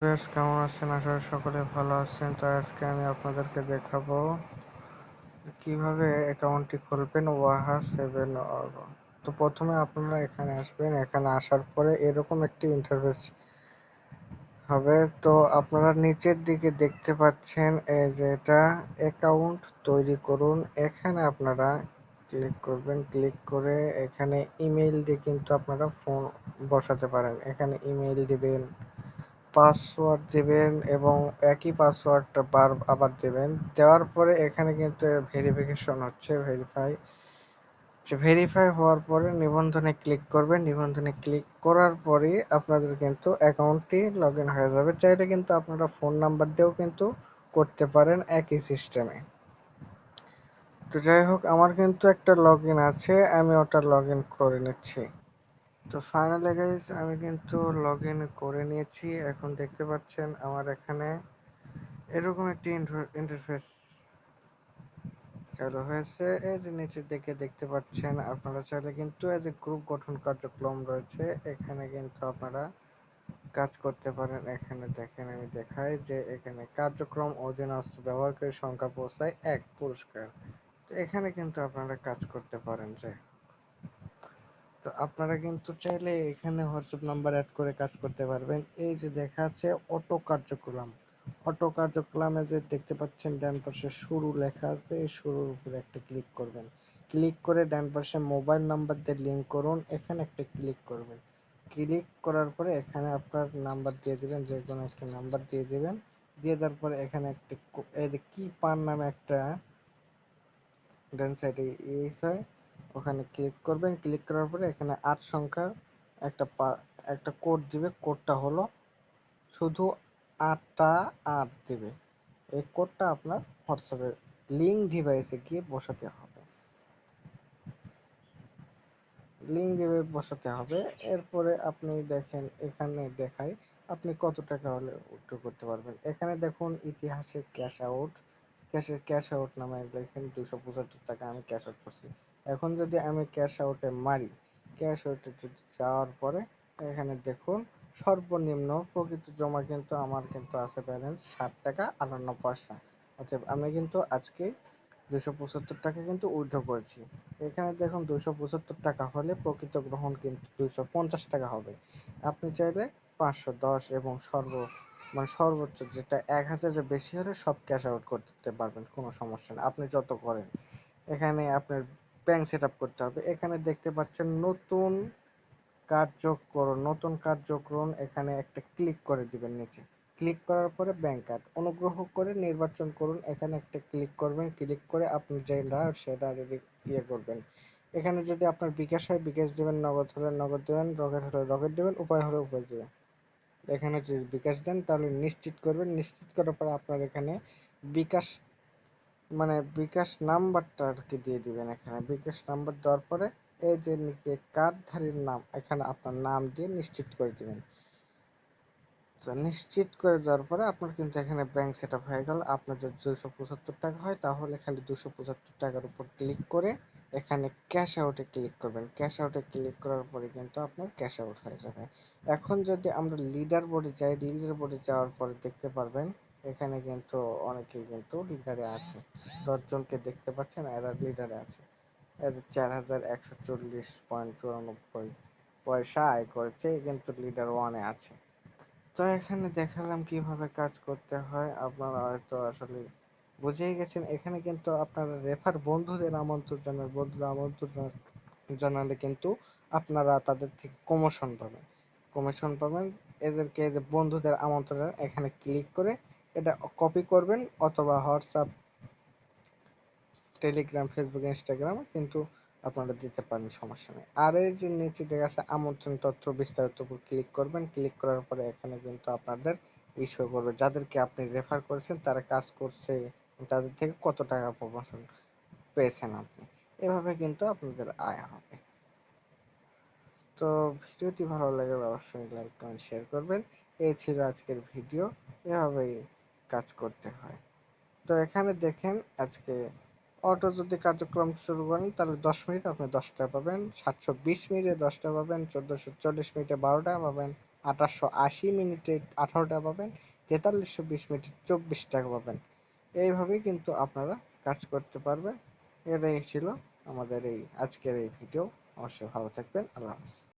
বেশ, কেমন আছেন? আশা করি সকলে ভালো আছেন। তো আজকে আমি আপনাদেরকে দেখাবো কিভাবে অ্যাকাউন্টটি খুলবেন ওয়াহা 7 অর্গ। তো প্রথমে আপনারা এখানে আসবেন। এখানে আসার পরে এরকম একটি ইন্টারফেস হবে। তো আপনারা নিচের দিকে দেখতে পাচ্ছেন এই যে এটা অ্যাকাউন্ট তৈরি করুন। এখানে আপনারা ক্লিক করবেন। ক্লিক করে এখানে ইমেইল দিয়ে কিন্তু আপনারা ফোন বসাতে পারেন। এখানে ইমেইল দিবেন, পাসওয়ার্ড দিবেন এবং একই পাসওয়ার্ডটা আবার দিবেন। দেওয়ার পরে এখানে কিন্তু ভেরিফিকেশন হচ্ছে। ভেরিফাই হওয়ার পরে নিবন্ধনে ক্লিক করবেন। নিবন্ধনে ক্লিক করার পরে আপনাদের কিন্তু অ্যাকাউন্টটি লগ ইন হয়ে যাবে। চাইলে কিন্তু আপনারা ফোন নাম্বার দিয়েও কিন্তু করতে পারেন একই সিস্টেমে। তো যাই হোক, আমার কিন্তু একটা লগ ইন আছে, আমি ওটা লগ ইন করে নিচ্ছি। তো ফাইনালি গাইস, আমি কিন্তু লগ ইন করে নিয়েছি। এখন দেখতে পাচ্ছেন আমার এখানে এরকম একটি ইন্টারফেস চালু হয়েছে। এই যে নিচের দিকে দেখতে পাচ্ছেন, আপনারা চাইলে কিন্তু এই যে গ্রুপ গঠন কার্যক্রম রয়েছে, এখানে কিন্তু আপনারা কাজ করতে পারেন। এখানে দেখেন, আমি দেখাই যে এখানে কার্যক্রম অধীনস্থ ব্যবহারকারীর সংখ্যা পৌঁছায় 1 পুরস্কার। তো এখানে কিন্তু আপনারা কাজ করতে পারেন। যে তো আপনারা কিন্তু চাইলে এখানে হোয়াটসঅ্যাপ নাম্বার অ্যাড করে কাজ করতে পারবেন। এই যে দেখা আছে অটো কার্যক্রম, অটো কার্যক্রমে যে দেখতে পাচ্ছেন ডান পাশে শুরু লেখা আছে, এই শুরুর উপরে একটা ক্লিক করবেন। ক্লিক করে ডান পাশে মোবাইল নাম্বার দিয়ে লিঙ্ক করুন, এখানে একটা ক্লিক করবেন। ক্লিক করার পরে এখানে আপনার নাম্বার দিয়ে দিবেন, যে কোনো একটা নাম্বার দিয়ে দিবেন। দিয়ে দেওয়ার পরে এখানে একটা এই যে কি পান নামে একটা ডান সাইডে হয়, ওখানে ক্লিক করবেন। ক্লিক করার পরে এখানে 8 সংখ্যার একটা একটা কোড দিবে। কোডটা হলো শুধু 8টা 8 দিবে। এই কোডটা আপনার হোয়াটসঅ্যাপের লিঙ্ক ডিভাইসে গিয়ে বসাতে হবে। এরপরে আপনি দেখেন, এখানে দেখাই আপনি কত টাকা হলে উইথড্র করতে পারবেন। এখানে দেখুন ইতিহাসে ক্যাশ আউট নামে দেখেন 275 টাকা আমি ক্যাশ আউট করছি। এখন যদি আমি ক্যাশ আউটে মারি, ক্যাশ আউটে যদি যাওয়ার পরে এখানে দেখুন সর্বনিম্ন প্রকৃত জমা কিন্তু আমার কিন্তু আছে ব্যালেন্স 60 টাকা 58 পয়সা। অতএব আমি কিন্তু আজকে 275 টাকা কিন্তু উইথড্র করেছি। এখানে দেখুন 275 টাকা হলে প্রকৃত গ্রহণ কিন্তু 250 টাকা হবে। আপনি চাইলে 510 এবং সর্বোচ্চ যেটা 1000-এর বেশি হলে সব ক্যাশ আউট করতে পারবেন, কোনো সমস্যা নেই, আপনি যত করেন। এখানে আপনার ব্যাংক সেট আপ করতে হবে। এখানে দেখতে পাচ্ছেন নতুন কার্যক্রম, এখানে একটা ক্লিক করে দিবেন নিচে। ক্লিক করার পরে ব্যাংক কার্ড অনুগ্রহ করে নির্বাচন করুন, এখানে একটা ক্লিক করবেন। ক্লিক করে আপনি যেটা সেটা ইয়ে করবেন। এখানে যদি আপনার বিকাশ হয় বিকাশ দিবেন, নগদ হলে নগদ দিবেন, রকেট হলে রকেট দিবেন, উপায় হলে উপায় দিবেন। এখানে যদি বিকাশ দেন তাহলে নিশ্চিত করবেন। নিশ্চিত করার পর আপনার এখানে বিকাশ বিকাশ নাম্বারটা আর কি দিয়ে দিবেন। এখানে বিকাশ নাম্বার দেওয়ার পরে এই যে নিচে কার্ডধারীর নাম, এখানে আপনার নাম দিয়ে নিশ্চিত করে দিবেন। তো নিশ্চিত করে দেওয়ার পরে আপনার কিন্তু এখানে ব্যাংক সেট আপ হয়ে গেল। আপনার যদি 275 টাকা হয় তাহলে খালি 275 টাকার উপর ক্লিক করে এখানে ক্যাশ আউটে ক্লিক করবেন। ক্যাশ আউটে ক্লিক করার পরে কিন্তু আপনার ক্যাশ আউট হয়ে যাবে। এখন যদি আমরা লিডার বোর্ডে যাই, লিডার বোর্ডে যাওয়ার পরে দেখতে পারবেন এখানে কিন্তু অনেকেই কিন্তু লিডারে আছে। 10 জনকে দেখতে পাচ্ছেন, এরা লিডারে আছে। এদের 4140.94 পয়সা আয় করেছে, কিন্তু লিডার ওয়ানে আছে। তো এখানে দেখালাম কিভাবে কাজ করতে হয়, আপনারা হয়তো আসলে বুঝেই গেছেন। এখানে কিন্তু আপনারা বন্ধুদের আমন্ত্রণ জানালে কিন্তু আপনারা তাদের থেকে কমিশন পাবেন। এদেরকে যে বন্ধুদের আমন্ত্রণ, এখানে ক্লিক করে এটা কপি করবেন, অথবা হোয়াটসঅ্যাপ, টেলিগ্রাম, ফেসবুক, ইনস্টাগ্রাম কিন্তু আপনারা দিতে পারেন, সমস্যা নেই। আর এই যে নিচে দেখা আছে আমন্ত্রণ তথ্য বিস্তারিত উপর ক্লিক করবেন। ক্লিক করার পরে এখানে কিন্তু আপনাদের ইস্যু করবে, যাদেরকে আপনি রেফার করেছেন তারা কাজ করছে, তাদের থেকে কত টাকা প্রমোশন পেয়েছেন আপনি। এভাবে কিন্তু আপনাদের আয় হবে। তো ভিডিওটি ভালো লাগে অবশ্যই লাইক কমেন্ট শেয়ার করবেন। এই ছিল আজকের ভিডিও, এভাবেই কাজ করতে হয়। তো এখানে দেখেন আজকে অটো যদি কার্যক্রম শুরু করেন তাহলে 10 মিনিট আপনি 10 টাকা পাবেন, 720 মিনিটে 10 টাকা পাবেন, 1440 মিনিটে 12 টাকা পাবেন, 2880 মিনিটে 18 টাকা পাবেন, 4320 মিনিটে 24 টাকা পাবেন। এইভাবেই কিন্তু আপনারা কাজ করতে পারবেন। এটাই ছিল আমাদের এই আজকের এই ভিডিও। অবশ্যই ভালো থাকবেন। আল্লাহ হাফেজ।